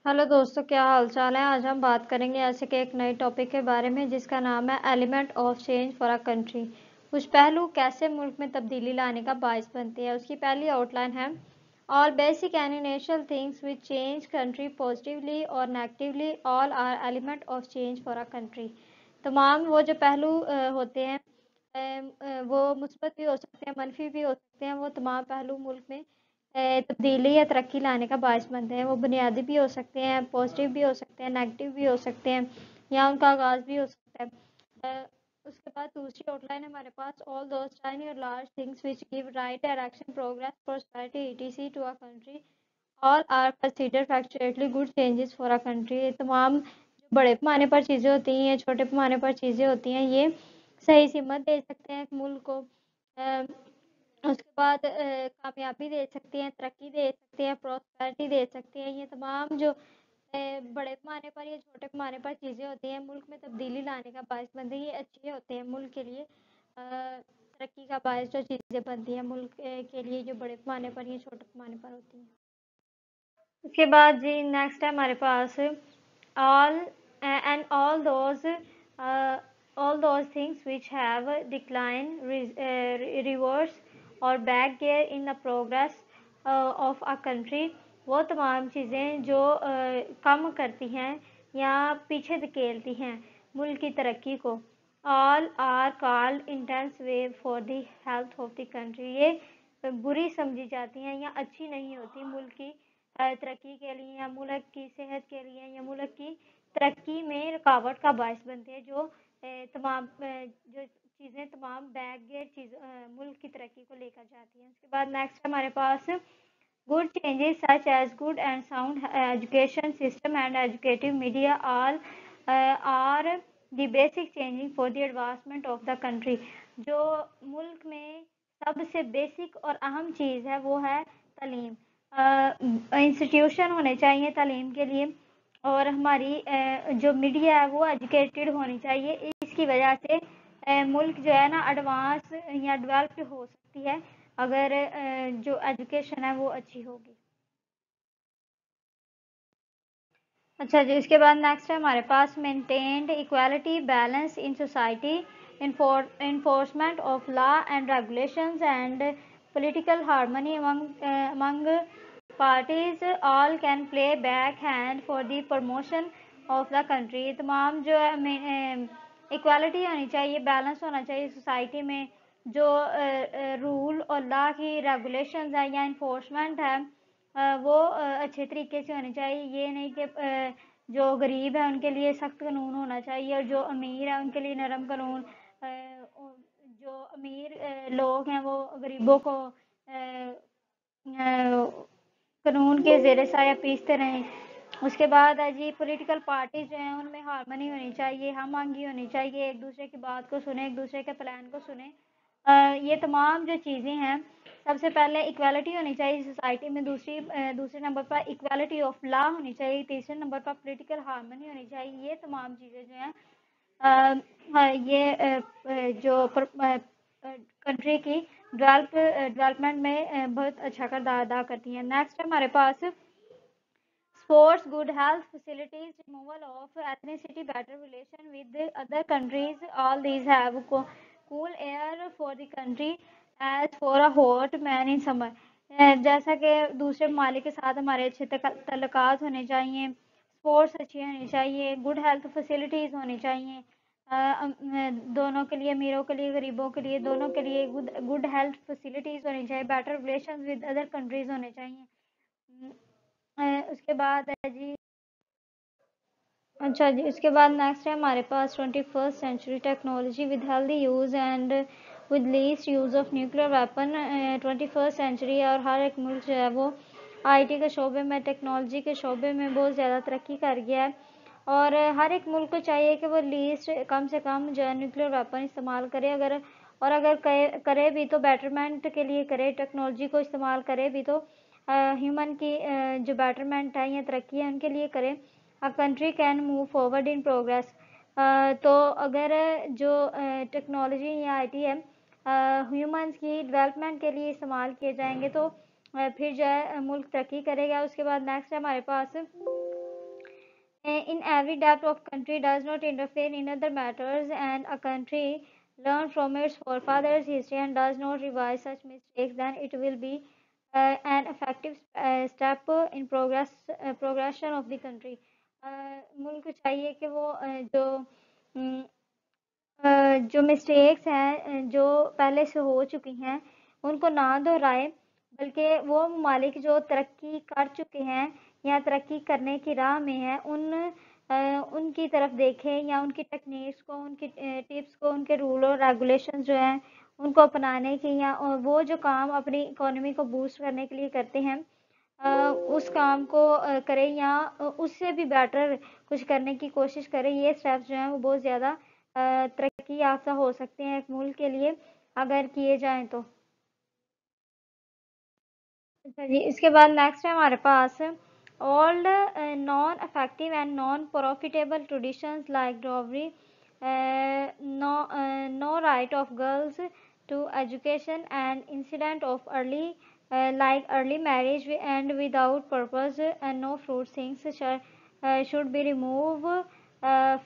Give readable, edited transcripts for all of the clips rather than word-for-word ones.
Hello दोस्तों, क्या हाल चाल है। आज हम बात करेंगे ऐसे के एक नए टॉपिक के बारे में जिसका नाम है element of change for a country. कुछ पहलू कैसे मुल्क में तब्दीली लाने का बायस बनते हैं। उसकी पहली आउटलाइन है all basic and initial things which change country positively और negatively all are element of change for a country. तमाम वो जो पहलू होते हैं वो मुस्बत भी हो सकते हैं, मनफी भी हो सकते हैं। वो तमाम पहलू मुल्क में तब्दीली या तरक्की लाने का बायस बनते हैं। वो बुनियादी भी हो सकते हैं, पॉजिटिव भी हो सकते हैं, नेगेटिव भी हो सकते हैं, या उनका आगाज़ भी हो सकता है। उसके बाद दूसरी आउटलाइन हमारे पास ऑल दोज टाइनी और large things which give right direction progress prosperity etc to a country all are consider factually good changes for a country. तमाम जो बड़े पैमाने पर चीज़ें होती हैं, छोटे पैमाने पर चीज़ें होती हैं, ये सही सिमत दे सकते हैं एक मुल्क को। उसके बाद कामयाबी दे सकती हैं, तरक्की दे सकती हैं, प्रॉस्पेरिटी दे सकती हैं। ये तमाम जो बड़े पैमाने पर या छोटे पैमाने पर चीज़ें होती हैं, मुल्क में तब्दीली लाने का बायस बनती है। ये अच्छे होते हैं मुल्क के लिए। तरक्की का बायस जो चीज़ें बनती हैं मुल्क के लिए, जो बड़े पैमाने पर या छोटे पैमाने पर होती हैं। उसके बाद जी नेक्स्ट है हमारे पास all and all those things which have decline reverse or back gear in the progress of a country। वो तमाम चीज़ें जो कम करती हैं या पीछे धकेलती हैं मुल्क की तरक्की को। all are called intense way for the health of the country। ये बुरी समझी जाती हैं या अच्छी नहीं होती मुल्क की तरक्की के लिए या मुल्क की सेहत के लिए या मुल्क की तरक्की में रुकावट का बायस बनते हैं। जो तमाम जो चीज़ें तमाम बैक चीज़ मुल्क की तरक्की को लेकर जाती हैं। उसके बाद नेक्स्ट हमारे पास good changes such as good and sound education system and educative media all are the basic changing for the advancement of the country. जो मुल्क में सबसे बेसिक और अहम चीज़ है वो है तालीम। इंस्टीट्यूशन होने चाहिए तालीम के लिए, और हमारी जो मीडिया है वो एजुकेटेड होनी चाहिए। इसकी वजह से मुल्क जो है ना एडवांस या डेवलप्ड हो सकती है अगर जो एजुकेशन है वो अच्छी होगी। अच्छा जी, इसके बाद नेक्स्ट है हमारे पास maintained equality balance in society, enforcement of law and regulations and political harmony among parties all can play back hand for the promotion of the country। तमाम जो है इक्वालिटी होनी चाहिए, बैलेंस होना चाहिए सोसाइटी में। जो रूल और लॉ की रेगुलेशंस है या इन्फोर्समेंट है वो अच्छे तरीके से होनी चाहिए। ये नहीं कि जो गरीब है उनके लिए सख्त कानून होना चाहिए और जो अमीर है उनके लिए नरम कानून। जो अमीर लोग हैं वो गरीबों को कानून के ज़ेरे साया पीसते रहें। उसके बाद है जी पॉलिटिकल पार्टीज जो हैं उनमें हारमनी होनी चाहिए, हम आहंगी होनी चाहिए, एक दूसरे की बात को सुने, एक दूसरे के प्लान को सुने। ये तमाम जो चीज़ें हैं, सबसे पहले इक्वालिटी होनी चाहिए सोसाइटी में। दूसरे नंबर पर इक्वालिटी ऑफ लॉ होनी चाहिए। तीसरे नंबर पर पॉलिटिकल हारमनी होनी चाहिए। ये तमाम चीज़ें जो हैं ये जो कंट्री की डेवलपमेंट में बहुत अच्छा किरदार अदा करती हैं। नेक्स्ट हमारे पास sports, good health facilities, removal of ethnicity, better relation with the other countries, all these have cool air for the country as for a hot man in summer। जैसा कि दूसरे ममालिक के साथ हमारे अच्छे तल्लुकात होने चाहिए, स्पोर्ट्स अच्छी होनी चाहिए, गुड हेल्थ फैसिलिटीज़ होनी चाहिए दोनों के लिए, अमीरों के लिए, गरीबों के लिए, दोनों के लिए गुड हेल्थ फैसिलिटीज़ होनी चाहिए, better relation with other countries होने चाहिए। उसके बाद है जी अच्छा जी, उसके बाद नेक्स्ट है हमारे पास 21st century technology with healthy use and with least use of nuclear weapon. 21st century और हर एक मुल्क जो है वो आईटी के शोबे में, टेक्नोलॉजी के शोबे में बहुत ज़्यादा तरक्की कर गया है। और हर एक मुल्क को चाहिए कि वो लीस्ट कम से कम जो है न्यूक्लियर वेपन इस्तेमाल करे। अगर करे भी तो बेटरमेंट के लिए करे, टेक्नोलॉजी को इस्तेमाल करे भी तो ह्यूमन की जो बेटरमेंट है या तरक्की है उनके लिए करे। A country can move forward in progress. तो अगर जो टेक्नोलॉजी या आईटी है ह्यूमंस की डेवलपमेंट के लिए इस्तेमाल किए जाएंगे तो फिर जो है मुल्क तरक्की करेगा। उसके बाद नेक्स्ट है हमारे पास In every depth of country does not interfere in other matters, and a country learn from its forefathers' history and does not revise such mistakes, then it will be an effective step in progression of the country. मुल्क को चाहिए कि वो जो mistakes हैं जो पहले से हो चुकी हैं उनको ना दोहराए, बल्कि वो ममालिक जो तरक्की कर चुके हैं या तरक्की करने की राह में हैं उनकी तरफ देखें या उनकी टेक्निक्स को, उनकी टिप्स को, उनके रूल और रेगुलेशन जो हैं उनको अपनाने की, या वो जो काम अपनी इकोनॉमी को बूस्ट करने के लिए करते हैं उस काम को करें, या उससे भी बेटर कुछ करने की कोशिश करें। ये स्टेप्स जो हैं वो बहुत ज़्यादा तरक्की याफ्ता हो सकते हैं एक मुल्क के लिए अगर किए जाएं तो। अच्छा जी, इसके बाद नेक्स्ट है हमारे पास old non-effective and non-profitable traditions like dowry, no right of girls to education, and incident of early like early marriage and without purpose, and no fruit things should be removed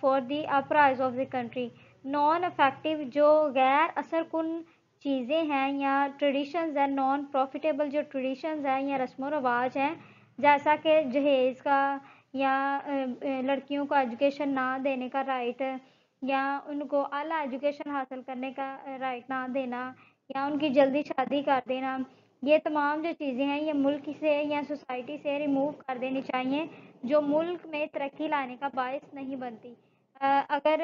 for the uprise of the country. Non-effective जो गैर असर कुन चीज़ें हैं या traditions हैं, non profitable जो traditions हैं या रस्म व रवाज हैं, जैसा कि जहेज़ का या लड़कियों को एजुकेशन ना देने का राइट, या उनको आला एजुकेशन हासिल करने का राइट ना देना, या उनकी जल्दी शादी कर देना, ये तमाम जो चीज़ें हैं ये मुल्क से या सोसाइटी से रिमूव कर देनी चाहिए, जो मुल्क में तरक्की लाने का बायस नहीं बनती। अगर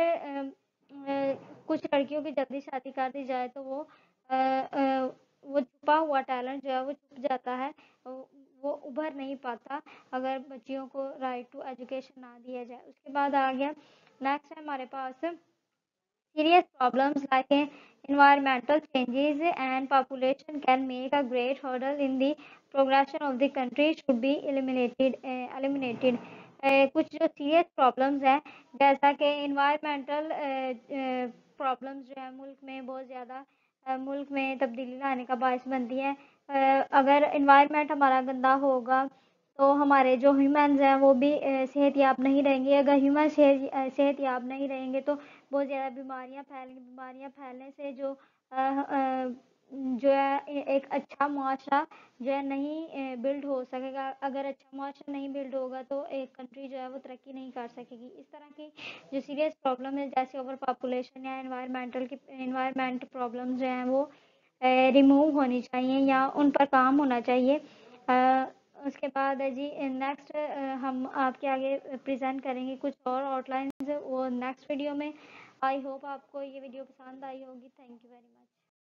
कुछ लड़कियों की जल्दी शादी कर दी जाए तो वो छुपा हुआ टैलेंट जो है वो छुप जाता है, वो उभर नहीं पाता अगर बच्चियों को राइट टू एजुकेशन ना दिया जाए। उसके बाद आ गया नेक्स्ट है हमारे पास serious problems like environmental changes and population can make a great hurdle in the progression of the country should be eliminated। कुछ जो सीरियस प्रॉब्लम्स हैं जैसा कि इन्वायरमेंटल प्रॉब्लम्स जो है मुल्क में बहुत ज़्यादा मुल्क में तब्दीली लाने का बायस बनती है। अगर इन्वायरमेंट हमारा गंदा होगा तो हमारे जो ह्यूमन्स हैं वो भी सेहतयाब नहीं रहेंगे। अगर ह्यूमन सेहतयाब नहीं रहेंगे तो बहुत ज़्यादा बीमारियां फैलेंगी। बीमारियां फैलने से जो है एक अच्छा मुआशरा जो है नहीं बिल्ड हो सकेगा। अगर अच्छा मुआशरा नहीं बिल्ड होगा तो एक कंट्री जो है वो तरक्की नहीं कर सकेगी। इस तरह की जो सीरियस प्रॉब्लम है जैसे ओवर पॉपुलेशन या इन्वायरमेंट प्रॉब्लम जो हैं वो रिमूव होनी चाहिए या उन पर काम होना चाहिए। उसके बाद है जी नेक्स्ट हम आपके आगे प्रेजेंट करेंगे कुछ और आउटलाइंस वो नेक्स्ट वीडियो में। आई होप आपको ये वीडियो पसंद आई होगी। Thank you very much.